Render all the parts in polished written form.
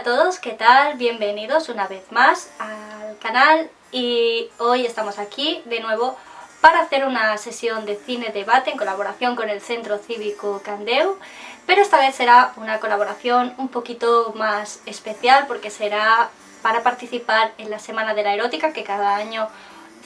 todos, ¿qué tal? Bienvenidos una vez más al canal y hoy estamos aquí de nuevo para hacer una sesión de cine debate en colaboración con el Centro Cívico Candeu, pero esta vez será una colaboración un poquito más especial porque será para participar en la Semana de la Erótica que cada año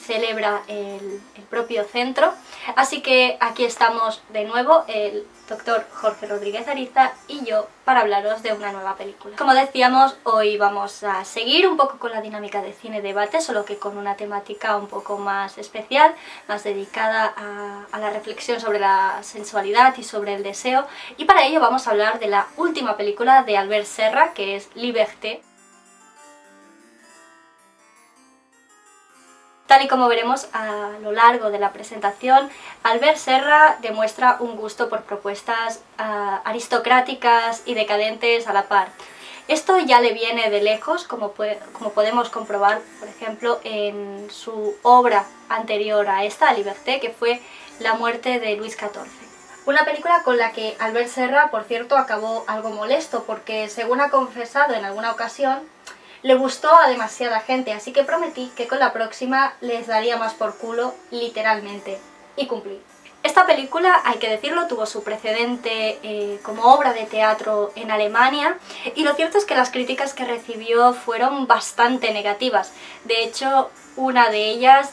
celebra el propio centro. Así que aquí estamos de nuevo, el doctor Jorge Rodríguez Ariza y yo, para hablaros de una nueva película. Como decíamos, hoy vamos a seguir un poco con la dinámica de cine debate, solo que con una temática un poco más especial, más dedicada a la reflexión sobre la sensualidad y sobre el deseo, y para ello vamos a hablar de la última película de Albert Serra, que es Liberté. Tal y como veremos a lo largo de la presentación, Albert Serra demuestra un gusto por propuestas aristocráticas y decadentes a la par. Esto ya le viene de lejos, como podemos comprobar, por ejemplo, en su obra anterior a esta, a Liberté, que fue La muerte de Luis XIV. Una película con la que Albert Serra, por cierto, acabó algo molesto, porque según ha confesado en alguna ocasión, le gustó a demasiada gente, así que prometí que con la próxima les daría más por culo, literalmente, y cumplí. Esta película, hay que decirlo, tuvo su precedente como obra de teatro en Alemania, y lo cierto es que las críticas que recibió fueron bastante negativas. De hecho, una de ellas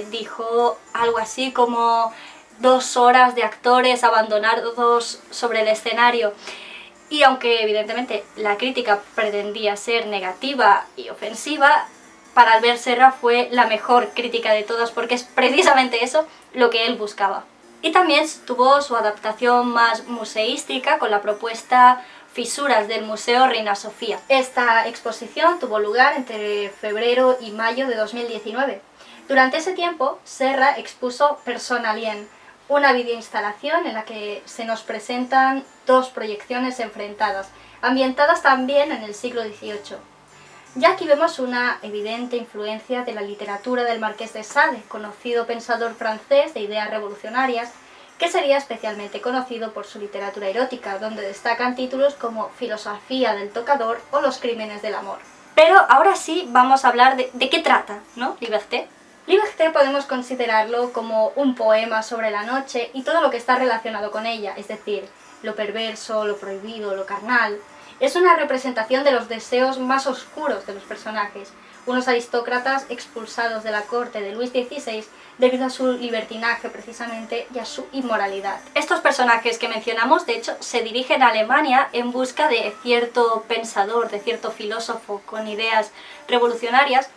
dijo algo así como 2 horas de actores abandonados sobre el escenario. Y aunque evidentemente la crítica pretendía ser negativa y ofensiva, para Albert Serra fue la mejor crítica de todas porque es precisamente eso lo que él buscaba. Y también tuvo su adaptación más museística con la propuesta Fisuras del Museo Reina Sofía. Esta exposición tuvo lugar entre febrero y mayo de 2019. Durante ese tiempo, Serra expuso Persona Alien, una videoinstalación en la que se nos presentan 2 proyecciones enfrentadas, ambientadas también en el siglo XVIII. Ya aquí vemos una evidente influencia de la literatura del Marqués de Sade, conocido pensador francés de ideas revolucionarias, que sería especialmente conocido por su literatura erótica, donde destacan títulos como Filosofía del tocador o Los crímenes del amor. Pero ahora sí vamos a hablar de qué trata, ¿no? Liberté. Liberté podemos considerarlo como un poema sobre la noche y todo lo que está relacionado con ella, es decir, lo perverso, lo prohibido, lo carnal. Es una representación de los deseos más oscuros de los personajes, unos aristócratas expulsados de la corte de Luis XVI debido a su libertinaje precisamente y a su inmoralidad. Estos personajes que mencionamos, de hecho, se dirigen a Alemania en busca de cierto pensador, de cierto filósofo con ideas revolucionarias,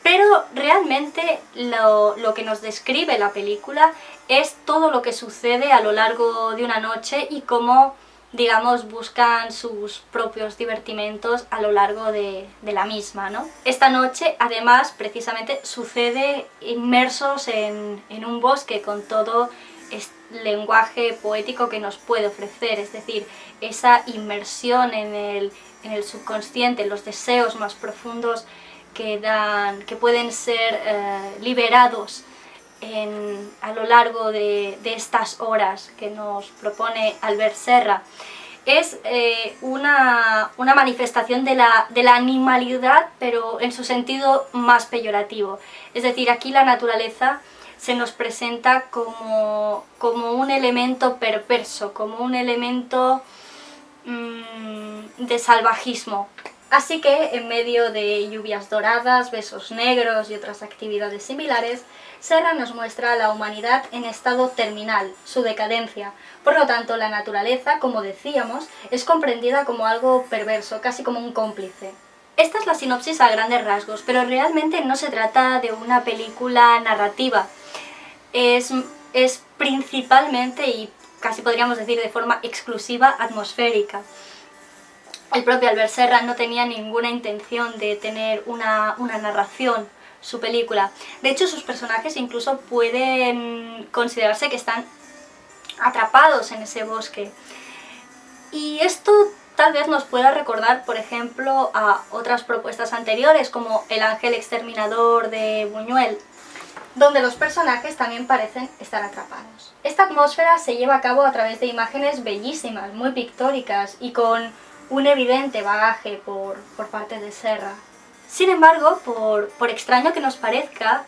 pero realmente lo que nos describe la película es todo lo que sucede a lo largo de una noche y cómo, digamos, buscan sus propios divertimentos a lo largo de la misma, ¿no? Esta noche, además, precisamente sucede inmersos en un bosque con todo este lenguaje poético que nos puede ofrecer, es decir, esa inmersión en el subconsciente, en los deseos más profundos que pueden ser liberados a lo largo de estas horas que nos propone Albert Serra. Es una manifestación de la animalidad, pero en su sentido más peyorativo. Es decir, aquí la naturaleza se nos presenta como un elemento perverso, como un elemento de salvajismo. Así que, en medio de lluvias doradas, besos negros y otras actividades similares, Serra nos muestra a la humanidad en estado terminal, su decadencia. Por lo tanto, la naturaleza, como decíamos, es comprendida como algo perverso, casi como un cómplice. Esta es la sinopsis a grandes rasgos, pero realmente no se trata de una película narrativa. Es principalmente, y casi podríamos decir de forma exclusiva, atmosférica. El propio Albert Serra no tenía ninguna intención de tener una narración su película. De hecho, sus personajes incluso pueden considerarse que están atrapados en ese bosque. Y esto tal vez nos pueda recordar, por ejemplo, a otras propuestas anteriores, como El ángel exterminador de Buñuel, donde los personajes también parecen estar atrapados. Esta atmósfera se lleva a cabo a través de imágenes bellísimas, muy pictóricas y con un evidente bagaje por parte de Serra. Sin embargo, por extraño que nos parezca,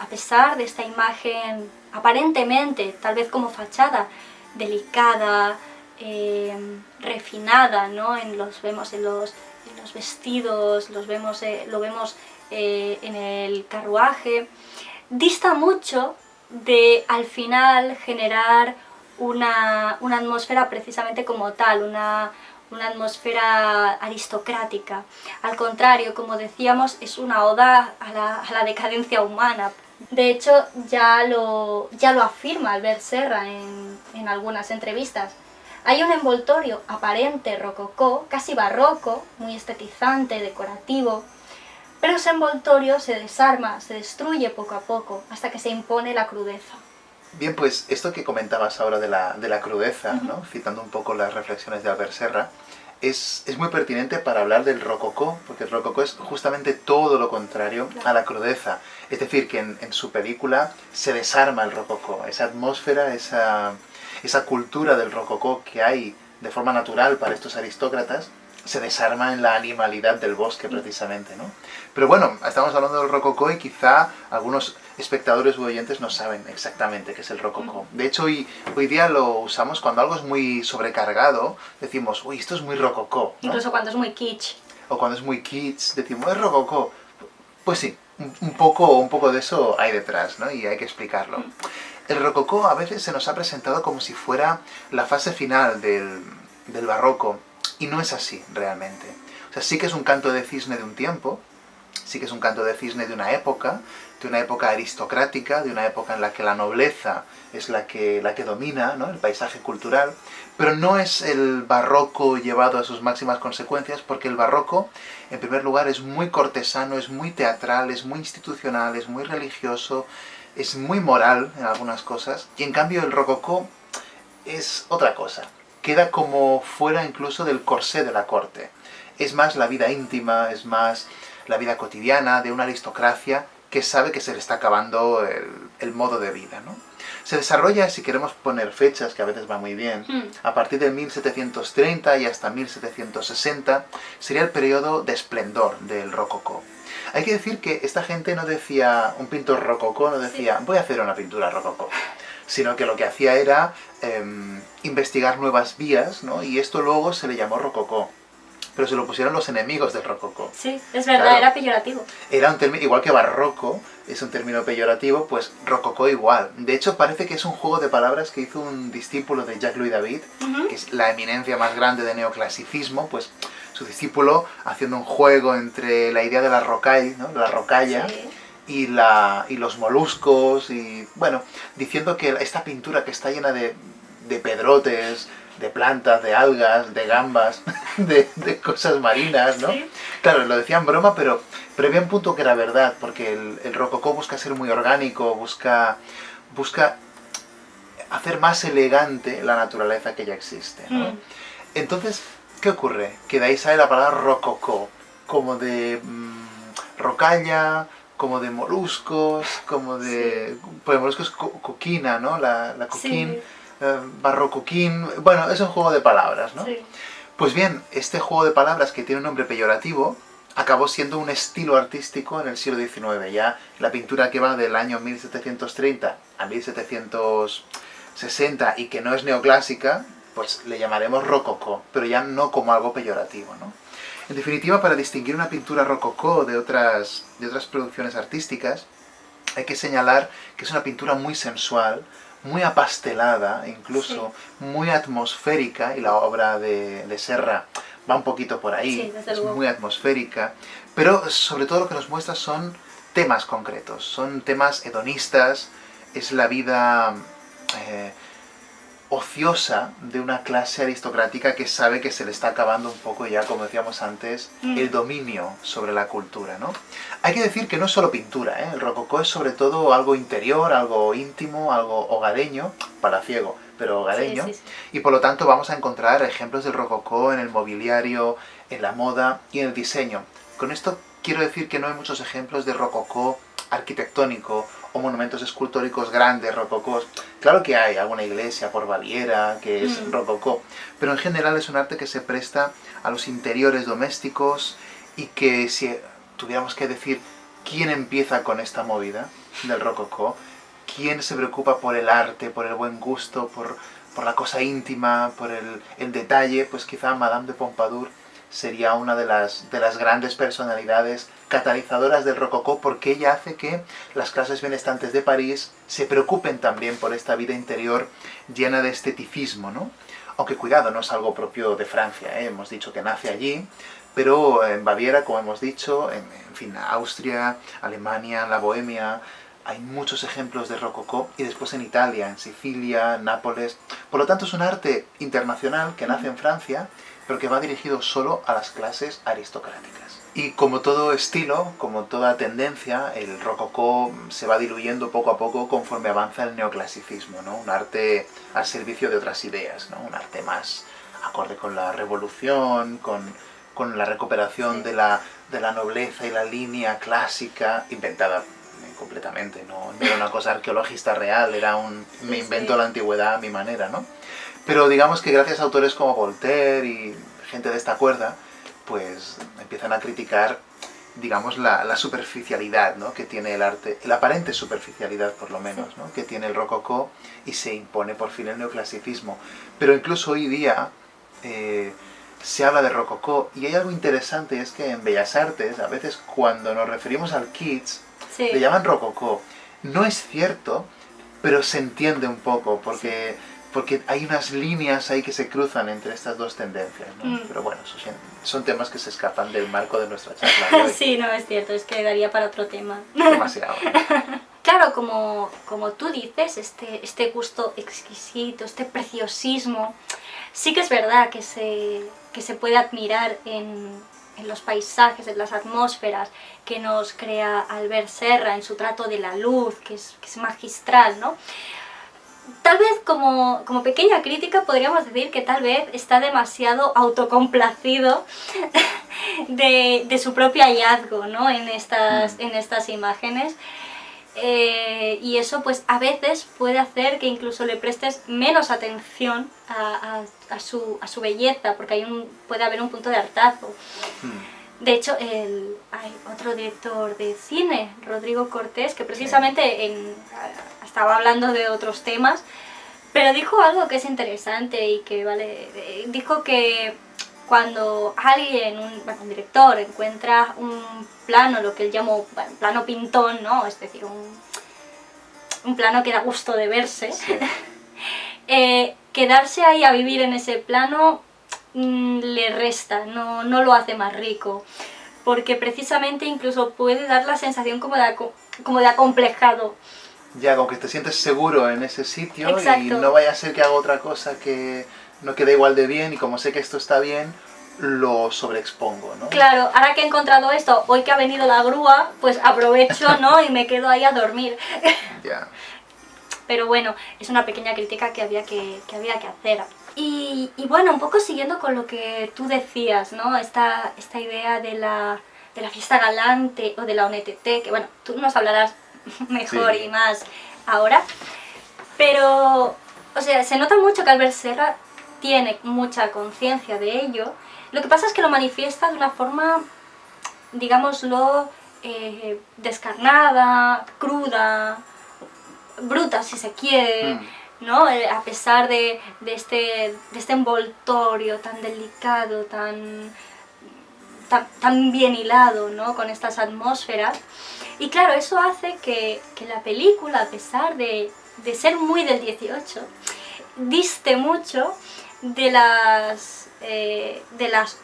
a pesar de esta imagen aparentemente, tal vez como fachada, delicada, refinada, ¿no? Vemos en los vestidos, lo vemos en el carruaje, dista mucho de al final generar una atmósfera precisamente como tal, una atmósfera aristocrática. Al contrario, como decíamos, es una oda a la decadencia humana. De hecho, ya lo afirma Albert Serra en algunas entrevistas. Hay un envoltorio aparente rococó, casi barroco, muy estetizante, decorativo, pero ese envoltorio se desarma, se destruye poco a poco, hasta que se impone la crudeza. Bien, pues esto que comentabas ahora de la crudeza, ¿no? Citando un poco las reflexiones de Albert Serra, es muy pertinente para hablar del rococó, porque el rococó es justamente todo lo contrario a la crudeza. Es decir, que en su película se desarma el rococó, esa atmósfera, esa cultura del rococó que hay de forma natural para estos aristócratas, se desarma en la animalidad del bosque precisamente, ¿no? Pero bueno, estamos hablando del rococó y quizá algunos espectadores u oyentes no saben exactamente qué es el rococó. De hecho, hoy día lo usamos cuando algo es muy sobrecargado, decimos, uy, esto es muy rococó, ¿no? Incluso cuando es muy kitsch. O cuando es muy kitsch, decimos, es rococó. Pues sí, un poco de eso hay detrás, ¿no? Y hay que explicarlo. El rococó a veces se nos ha presentado como si fuera la fase final del barroco, y no es así realmente. O sea, sí que es un canto de cisne de un tiempo, sí que es un canto de cisne de una época aristocrática, de una época en la que la nobleza es la que domina, ¿no? El paisaje cultural, pero no es el barroco llevado a sus máximas consecuencias, porque el barroco, en primer lugar, es muy cortesano, es muy teatral, es muy institucional, es muy religioso, es muy moral en algunas cosas, y en cambio el rococó es otra cosa. Queda como fuera incluso del corsé de la corte. Es más la vida íntima, es más la vida cotidiana de una aristocracia que sabe que se le está acabando el modo de vida, ¿no? Se desarrolla, si queremos poner fechas, que a veces va muy bien, a partir de 1730 y hasta 1760, sería el periodo de esplendor del rococó. Hay que decir que esta gente no decía, un pintor rococó no decía, voy a hacer una pintura rococó, sino que lo que hacía era investigar nuevas vías, ¿no? Y esto luego se le llamó rococó. Pero se lo pusieron los enemigos del rococó. Sí, es verdad, claro, era peyorativo. Era un término, igual que barroco es un término peyorativo, pues rococó igual. De hecho, parece que es un juego de palabras que hizo un discípulo de Jacques-Louis David, que es la eminencia más grande de neoclasicismo, pues su discípulo haciendo un juego entre la idea de la rocaille, ¿no? La rocalla, sí, y los moluscos, y bueno, diciendo que esta pintura que está llena de pedrotes, de plantas, de algas, de gambas, de cosas marinas, ¿no? Sí. Claro, lo decían broma, pero había un punto que era verdad, porque el rococó busca ser muy orgánico, busca hacer más elegante la naturaleza que ya existe, ¿no? Entonces, ¿qué ocurre? Que de ahí sale la palabra rococó, como de rocalla, como de moluscos, como de... Sí. Pues moluscos coquina, ¿no? La coquín. Sí. Barrocoquín, bueno, es un juego de palabras, ¿no? Sí. Pues bien, este juego de palabras que tiene un nombre peyorativo acabó siendo un estilo artístico en el siglo XIX. Ya la pintura que va del año 1730 a 1760 y que no es neoclásica, pues le llamaremos rococó, pero ya no como algo peyorativo, ¿no? En definitiva, para distinguir una pintura rococó de otras producciones artísticas, hay que señalar que es una pintura muy sensual, muy apastelada, incluso sí, muy atmosférica, y la obra de Serra va un poquito por ahí, sí, es muy atmosférica, pero sobre todo lo que nos muestra son temas concretos, son temas hedonistas, es la vida ociosa de una clase aristocrática que sabe que se le está acabando un poco ya, como decíamos antes, el dominio sobre la cultura, ¿no? Hay que decir que no es solo pintura, ¿eh? El rococó es sobre todo algo interior, algo íntimo, algo hogareño, palaciego, pero hogareño, sí, sí, sí. Y por lo tanto vamos a encontrar ejemplos del rococó en el mobiliario, en la moda y en el diseño. Con esto quiero decir que no hay muchos ejemplos de rococó arquitectónico o monumentos escultóricos grandes, rococós. Claro que hay alguna iglesia por Baviera que es rococó, pero en general es un arte que se presta a los interiores domésticos y que si tuviéramos que decir quién empieza con esta movida del rococó, quién se preocupa por el arte, por el buen gusto, por la cosa íntima, por el detalle, pues quizá Madame de Pompadour sería una de las grandes personalidades catalizadoras del rococó, porque ella hace que las clases benestantes de París se preocupen también por esta vida interior llena de esteticismo, ¿no? Aunque cuidado, no es algo propio de Francia, ¿eh? Hemos dicho que nace allí, pero en Baviera, como hemos dicho, en fin, Austria, Alemania, la Bohemia, hay muchos ejemplos de rococó, y después en Italia, en Sicilia, Nápoles. Por lo tanto, es un arte internacional que nace en Francia, pero que va dirigido solo a las clases aristocráticas. Y como todo estilo, como toda tendencia, el rococó se va diluyendo poco a poco conforme avanza el neoclasicismo, ¿no? Un arte al servicio de otras ideas, ¿no? Un arte más acorde con la revolución, con la recuperación de la nobleza y la línea clásica, inventada completamente, no era una cosa arqueologista real, era me invento la antigüedad a mi manera, ¿no? Pero digamos que gracias a autores como Voltaire y gente de esta cuerda, pues empiezan a criticar, digamos, la superficialidad, ¿no? Que tiene el arte, la aparente superficialidad por lo menos, ¿no? Que tiene el rococó, y se impone por fin el neoclasicismo. Pero incluso hoy día se habla de rococó, y hay algo interesante, y es que en Bellas Artes, a veces cuando nos referimos al kitsch, le llaman rococó. No es cierto, pero se entiende un poco, porque hay unas líneas ahí que se cruzan entre estas dos tendencias, ¿no? Pero bueno, son temas que se escapan del marco de nuestra charla de hoy. Sí, no, es cierto, es que daría para otro tema. Demasiado. Claro, como tú dices, este gusto exquisito, este preciosismo, sí que es verdad que se puede admirar en los paisajes, en las atmósferas que nos crea Albert Serra, en su trato de la luz, que es magistral, ¿no? Tal vez como pequeña crítica podríamos decir que tal vez está demasiado autocomplacido de su propio hallazgo, ¿no? en estas imágenes. Y eso pues a veces puede hacer que incluso le prestes menos atención a su belleza, porque puede haber un punto de hartazgo. De hecho, hay otro director de cine, Rodrigo Cortés, que precisamente estaba hablando de otros temas, pero dijo algo que es interesante y que dijo que cuando alguien, un director, encuentra un plano, lo que él llamó plano pintón, ¿no? Es decir, un plano que da gusto de verse, quedarse ahí a vivir en ese plano le resta, no lo hace más rico, porque precisamente incluso puede dar la sensación como de acomplejado. Ya, como que te sientes seguro en ese sitio. Exacto. Y no vaya a ser que haga otra cosa que no quede igual de bien, y como sé que esto está bien, lo sobreexpongo, ¿no? Claro, ahora que he encontrado esto, hoy que ha venido la grúa, pues aprovecho, ¿no? Y me quedo ahí a dormir. Ya. Pero bueno, es una pequeña crítica que había que hacer. Y bueno, un poco siguiendo con lo que tú decías, ¿no? Esta idea de la fiesta galante o de la honnêteté, que bueno, tú nos hablarás mejor y más ahora. Pero, o sea, se nota mucho que Albert Serra tiene mucha conciencia de ello. Lo que pasa es que lo manifiesta de una forma, digámoslo, descarnada, cruda, bruta si se quiere, ¿no? A pesar de este envoltorio tan delicado, tan bien hilado, ¿no? Con estas atmósferas. Y claro, eso hace que la película, a pesar de ser muy del 18, diste mucho de las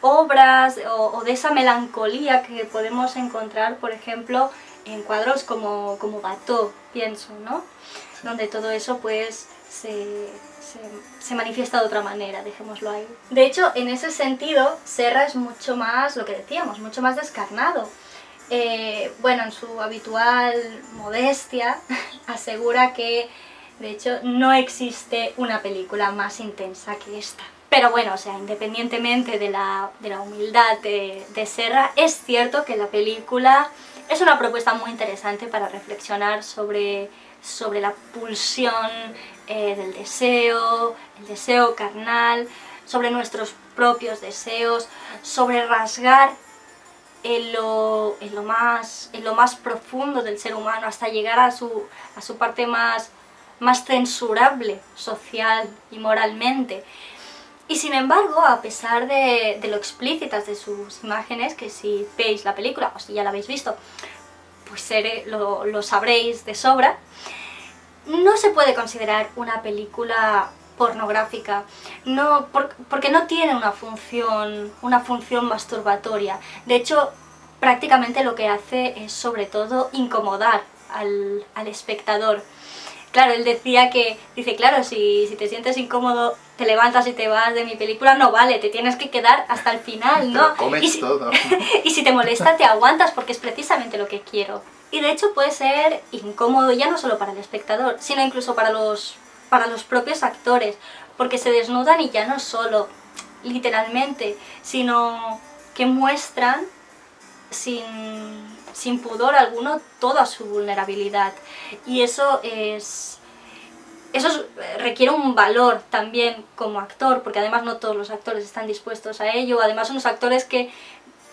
obras o de esa melancolía que podemos encontrar, por ejemplo, en cuadros como Watteau, pienso, ¿no? Sí. Donde todo eso pues se manifiesta de otra manera, dejémoslo ahí. De hecho, en ese sentido, Serra es mucho más, lo que decíamos, mucho más descarnado. Bueno, en su habitual modestia, asegura que, de hecho, no existe una película más intensa que esta. Pero bueno, o sea, independientemente de la humildad de Serra, es cierto que la película es una propuesta muy interesante para reflexionar sobre la pulsión del deseo, el deseo carnal, sobre nuestros propios deseos, sobre rasgar en lo más profundo del ser humano hasta llegar a su parte más censurable social y moralmente. Y sin embargo, a pesar de lo explícitas de sus imágenes, que si veis la película o si ya la habéis visto, pues lo sabréis de sobra, no se puede considerar una película pornográfica, porque no tiene una función masturbatoria. De hecho, prácticamente lo que hace es sobre todo incomodar al espectador. Claro, él dice, claro, si te sientes incómodo, te levantas y te vas de mi película, no vale, te tienes que quedar hasta el final, ¿no? Pero comes todo. Y si te molesta, te aguantas, porque es precisamente lo que quiero. Y de hecho puede ser incómodo ya no solo para el espectador, sino incluso para los propios actores, porque se desnudan y ya no solo literalmente, sino que muestran sin pudor alguno toda su vulnerabilidad. Y eso requiere un valor también como actor, porque además no todos los actores están dispuestos a ello. Además son unos actores que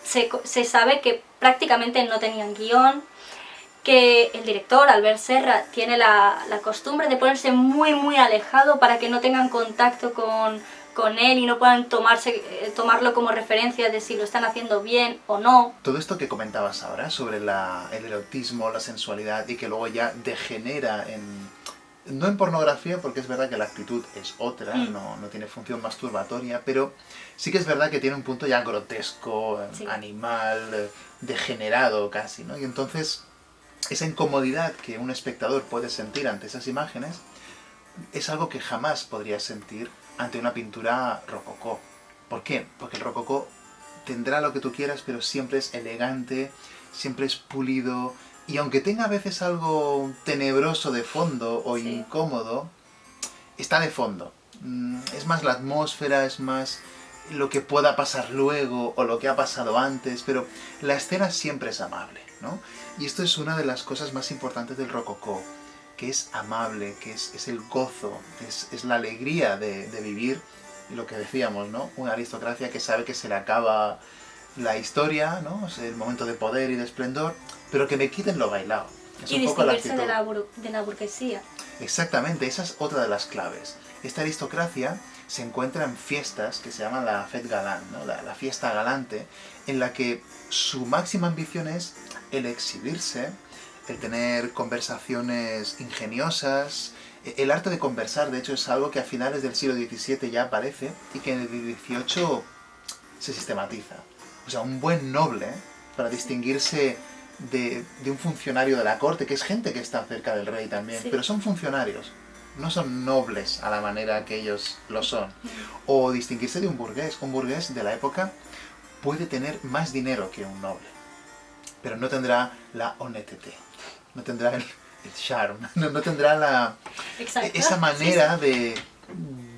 se sabe que prácticamente no tenían guión, que el director, Albert Serra, tiene la costumbre de ponerse muy muy alejado para que no tengan contacto con él y no puedan tomarlo como referencia de si lo están haciendo bien o no. Todo esto que comentabas ahora sobre el erotismo, la sensualidad y que luego ya degenera no en pornografía, porque es verdad que la actitud es otra, no tiene función masturbatoria, pero sí que es verdad que tiene un punto ya grotesco, sí, animal, degenerado casi, ¿no? Y entonces esa incomodidad que un espectador puede sentir ante esas imágenes es algo que jamás podría sentir ante una pintura rococó. ¿Por qué? Porque el rococó tendrá lo que tú quieras, pero siempre es elegante, siempre es pulido, y aunque tenga a veces algo tenebroso de fondo o sí, incómodo, está de fondo. Es más la atmósfera, es más lo que pueda pasar luego o lo que ha pasado antes, pero la escena siempre es amable, ¿no? Y esto es una de las cosas más importantes del rococó, que es amable, que es el gozo, es la alegría de vivir, y lo que decíamos, ¿no? Una aristocracia que sabe que se le acaba la historia, ¿no? Es el momento de poder y de esplendor, pero que me quiten lo bailado. Es y distinguirse de la burguesía. Exactamente, esa es otra de las claves. Esta aristocracia se encuentra en fiestas que se llaman la fête galante, ¿no? La fiesta galante, en la que su máxima ambición es el exhibirse, el tener conversaciones ingeniosas. El arte de conversar, de hecho, es algo que a finales del siglo XVII ya aparece y que en el XVIII se sistematiza. O sea, un buen noble, para distinguirse de un funcionario de la corte, que es gente que está cerca del rey también, sí, pero son funcionarios, no son nobles a la manera que ellos lo son. O distinguirse de un burgués de la época puede tener más dinero que un noble, pero no tendrá la honnêteté, no tendrá el charme, no tendrá esa manera sí,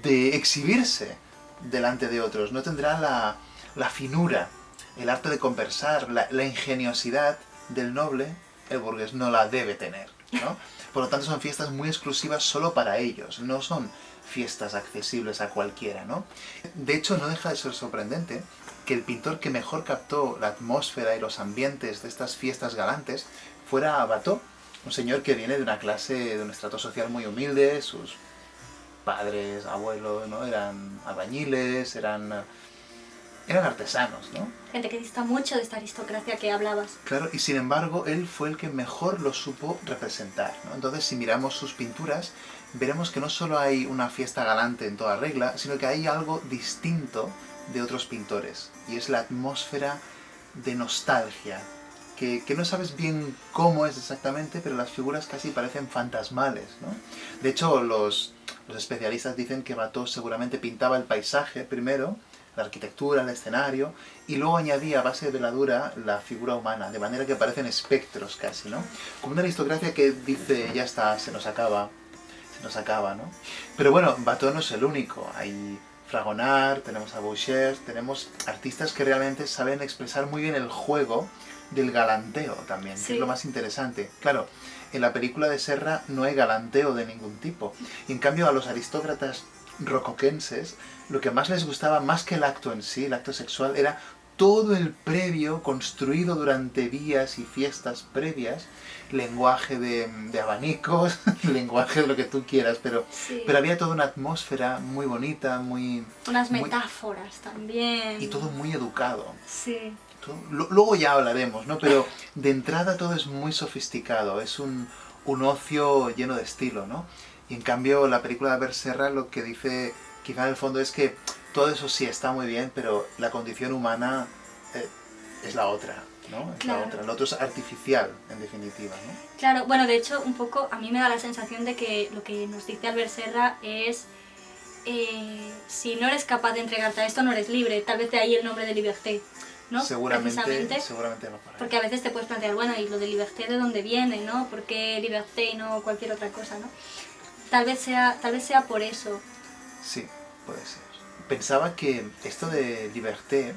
de exhibirse delante de otros, no tendrá la finura, el arte de conversar, la ingeniosidad del noble. El burgués no la debe tener, ¿no? Por lo tanto son fiestas muy exclusivas solo para ellos, no son fiestas accesibles a cualquiera, ¿no? De hecho, no deja de ser sorprendente que el pintor que mejor captó la atmósfera y los ambientes de estas fiestas galantes fuera Watteau, un señor que viene de una clase, de un estrato social muy humilde. Sus padres, abuelos, ¿no? Eran albañiles, eran artesanos, ¿no? Gente que dista mucho de esta aristocracia que hablabas. Claro, y sin embargo, él fue el que mejor lo supo representar, ¿no? Entonces, si miramos sus pinturas, veremos que no solo hay una fiesta galante en toda regla, sino que hay algo distinto de otros pintores, y es la atmósfera de nostalgia, que no sabes bien cómo es exactamente, pero las figuras casi parecen fantasmales, ¿no? De hecho, los especialistas dicen que Watteau seguramente pintaba el paisaje primero, la arquitectura, el escenario, y luego añadía a base de veladura la figura humana, de manera que parecen espectros casi, ¿no? Como una aristocracia que dice, ya está, se nos acaba, ¿no? Pero bueno, Watteau no es el único. Hay Fragonard, tenemos a Boucher, tenemos artistas que realmente saben expresar muy bien el juego del galanteo también, que es lo más interesante. Claro, en la película de Serra no hay galanteo de ningún tipo. Y en cambio a los aristócratas rocoquenses lo que más les gustaba, más que el acto en sí, el acto sexual, era todo el previo construido durante días y fiestas previas, lenguaje de abanicos, lenguaje de lo que tú quieras, pero había toda una atmósfera muy bonita, unas metáforas también. Y todo muy educado. Sí. Luego ya hablaremos, ¿no? Pero de entrada todo es muy sofisticado, es un ocio lleno de estilo, ¿no? Y en cambio la película de Albert Serra lo que dice, quizá en el fondo, es que todo eso sí está muy bien, pero la condición humana es la otra, ¿no? Es la otra. Lo otro es artificial, en definitiva, ¿no? Claro, bueno, de hecho, un poco a mí me da la sensación de que lo que nos dice Albert Serra es si no eres capaz de entregarte a esto, no eres libre. Tal vez de ahí el nombre de Liberté, ¿no? Seguramente va por ahí. Porque a veces te puedes plantear, bueno, ¿y lo de Liberté de dónde viene, no? ¿Por qué Liberté y no cualquier otra cosa, no? Tal vez sea por eso. Sí, puede ser. Pensaba que esto de Liberté,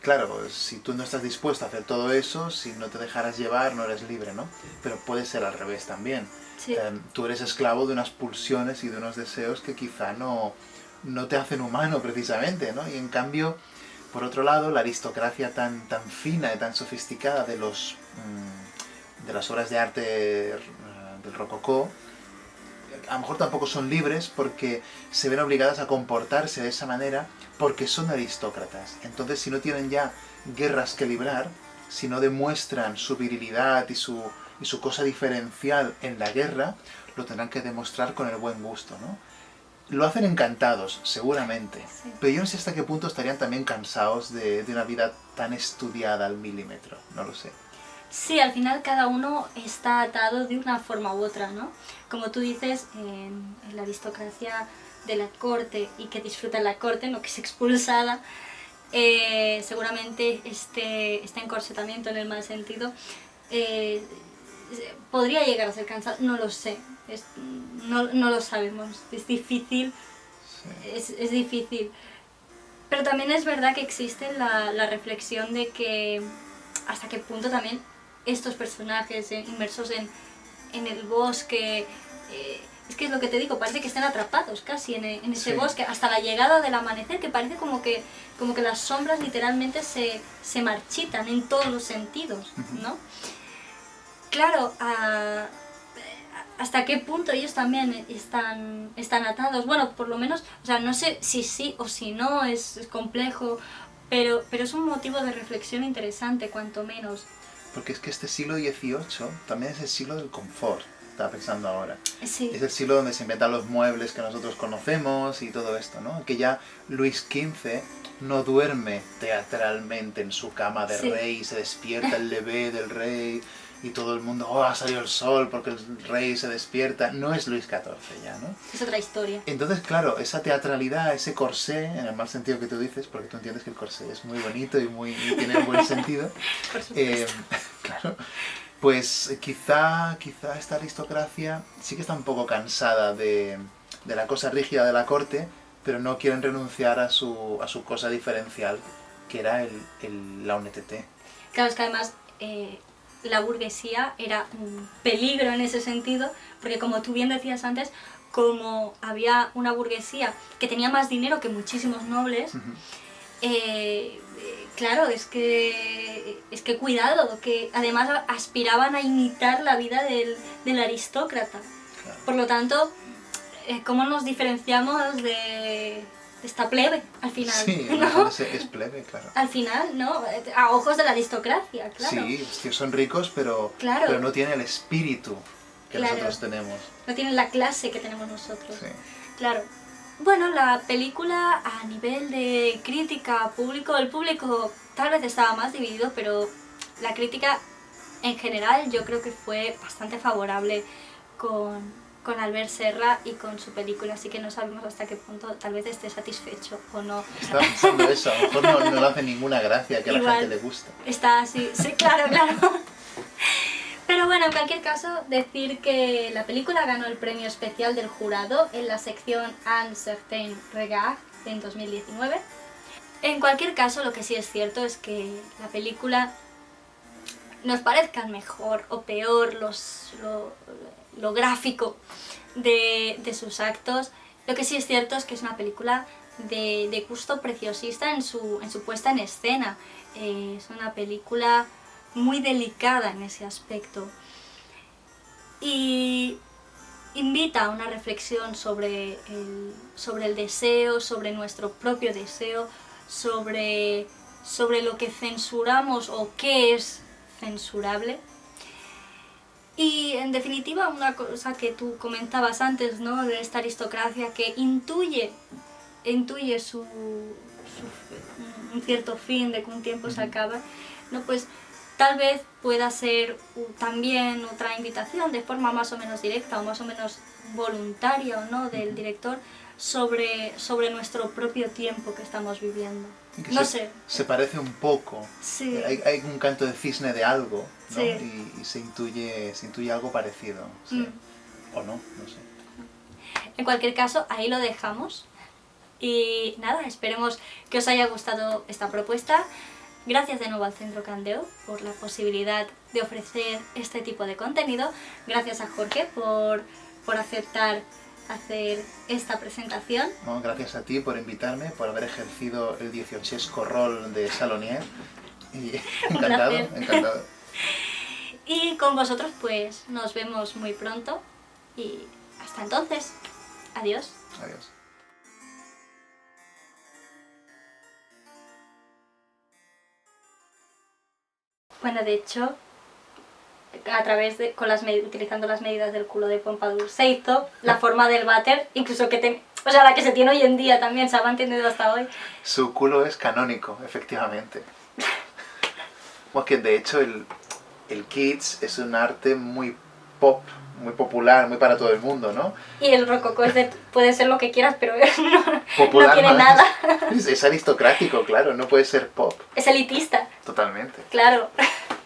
claro, si tú no estás dispuesto a hacer todo eso, si no te dejaras llevar, no eres libre, ¿no? Pero puede ser al revés también. Sí. Tú eres esclavo de unas pulsiones y de unos deseos que quizá no te hacen humano precisamente, ¿no? Y en cambio, por otro lado, la aristocracia tan fina y tan sofisticada de las obras de arte del rococó, a lo mejor tampoco son libres porque se ven obligadas a comportarse de esa manera porque son aristócratas. Entonces, si no tienen ya guerras que librar, si no demuestran su virilidad y su cosa diferencial en la guerra, lo tendrán que demostrar con el buen gusto, ¿no? Lo hacen encantados, seguramente, sí. Pero yo no sé hasta qué punto estarían también cansados de una vida tan estudiada al milímetro, no lo sé. Sí, al final cada uno está atado de una forma u otra, ¿no? Como tú dices, en la aristocracia de la corte y que disfruta en la corte, no que es expulsada, seguramente este encorsetamiento en el mal sentido podría llegar a ser cansado, no lo sé, no lo sabemos, es difícil, sí. es difícil. Pero también es verdad que existe la reflexión de que hasta qué punto también estos personajes inmersos en el bosque, es que es lo que te digo, parece que estén atrapados casi en ese bosque, hasta la llegada del amanecer, que parece como que las sombras literalmente se marchitan en todos los sentidos, ¿no? Claro, ¿hasta qué punto ellos también están atados? Bueno, por lo menos, o sea, no sé si sí o si no, es complejo, pero es un motivo de reflexión interesante, cuanto menos. Porque es que este siglo XVIII también es el siglo del confort, estaba pensando ahora. Sí. Es el siglo donde se inventan los muebles que nosotros conocemos y todo esto, ¿no? Que ya Luis XV no duerme teatralmente en su cama de rey, se despierta el levé del rey y todo el mundo, oh, ha salido el sol porque el rey se despierta. No es Luis XIV ya, ¿no? Es otra historia. Entonces, claro, esa teatralidad, ese corsé, en el mal sentido que tú dices, porque tú entiendes que el corsé es muy bonito y tiene un buen sentido. Por supuesto. Claro, pues quizá esta aristocracia sí que está un poco cansada de la cosa rígida de la corte, pero no quieren renunciar a su cosa diferencial, que era la UNTT. Claro, es que además la burguesía era un peligro en ese sentido, porque como tú bien decías antes, como había una burguesía que tenía más dinero que muchísimos nobles, claro, es que cuidado, que además aspiraban a imitar la vida del aristócrata. Claro. Por lo tanto, ¿cómo nos diferenciamos de esta plebe al final? Sí, ¿no? Es plebe, claro. Al final, ¿no? A ojos de la aristocracia, claro. Sí, que son ricos, pero no tienen el espíritu que nosotros tenemos. No tienen la clase que tenemos nosotros. Sí. Claro. Bueno, la película a nivel de crítica, público, el público tal vez estaba más dividido, pero la crítica en general yo creo que fue bastante favorable con Albert Serra y con su película, así que no sabemos hasta qué punto tal vez esté satisfecho o no. Estaba pensando eso, a lo mejor no le hace ninguna gracia que a la gente le gusta. Está así, sí, claro. Pero bueno, en cualquier caso, decir que la película ganó el premio especial del jurado en la sección Un certain regard, en 2019. En cualquier caso, lo que sí es cierto es que la película, nos parezcan mejor o peor lo gráfico de sus actos, lo que sí es cierto es que es una película de gusto preciosista en su puesta en escena. Es una película muy delicada en ese aspecto y invita a una reflexión sobre el deseo, sobre nuestro propio deseo, sobre lo que censuramos o qué es censurable. Y en definitiva, una cosa que tú comentabas antes, ¿no?, de esta aristocracia que intuye un cierto fin, de que un tiempo se acaba, ¿no? Pues tal vez pueda ser también otra invitación de forma más o menos directa o más o menos voluntaria, ¿o no?, del director sobre nuestro propio tiempo que estamos viviendo. No sé. Se parece un poco. Sí. Hay un canto de cisne de algo, ¿no? Sí. Y se intuye algo parecido. Sí. O no sé. En cualquier caso, ahí lo dejamos. Y nada, esperemos que os haya gustado esta propuesta. Gracias de nuevo al Centro Candeo por la posibilidad de ofrecer este tipo de contenido. Gracias a Jorge por aceptar hacer esta presentación. No, gracias a ti por invitarme, por haber ejercido el 18esco rol de Salonier. Y encantado. Y con vosotros pues nos vemos muy pronto y hasta entonces. Adiós. Adiós. Bueno, de hecho, utilizando las medidas del culo de Pompadour, se hizo la forma del váter, incluso la que se tiene hoy en día también, se ha mantenido hasta hoy. Su culo es canónico, efectivamente. Porque de hecho el kitsch es un arte muy pop, muy popular, muy para todo el mundo, ¿no? Y el rococó puede ser lo que quieras, pero no tiene nada. Es aristocrático, claro, no puede ser pop. Es elitista. Totalmente. Claro.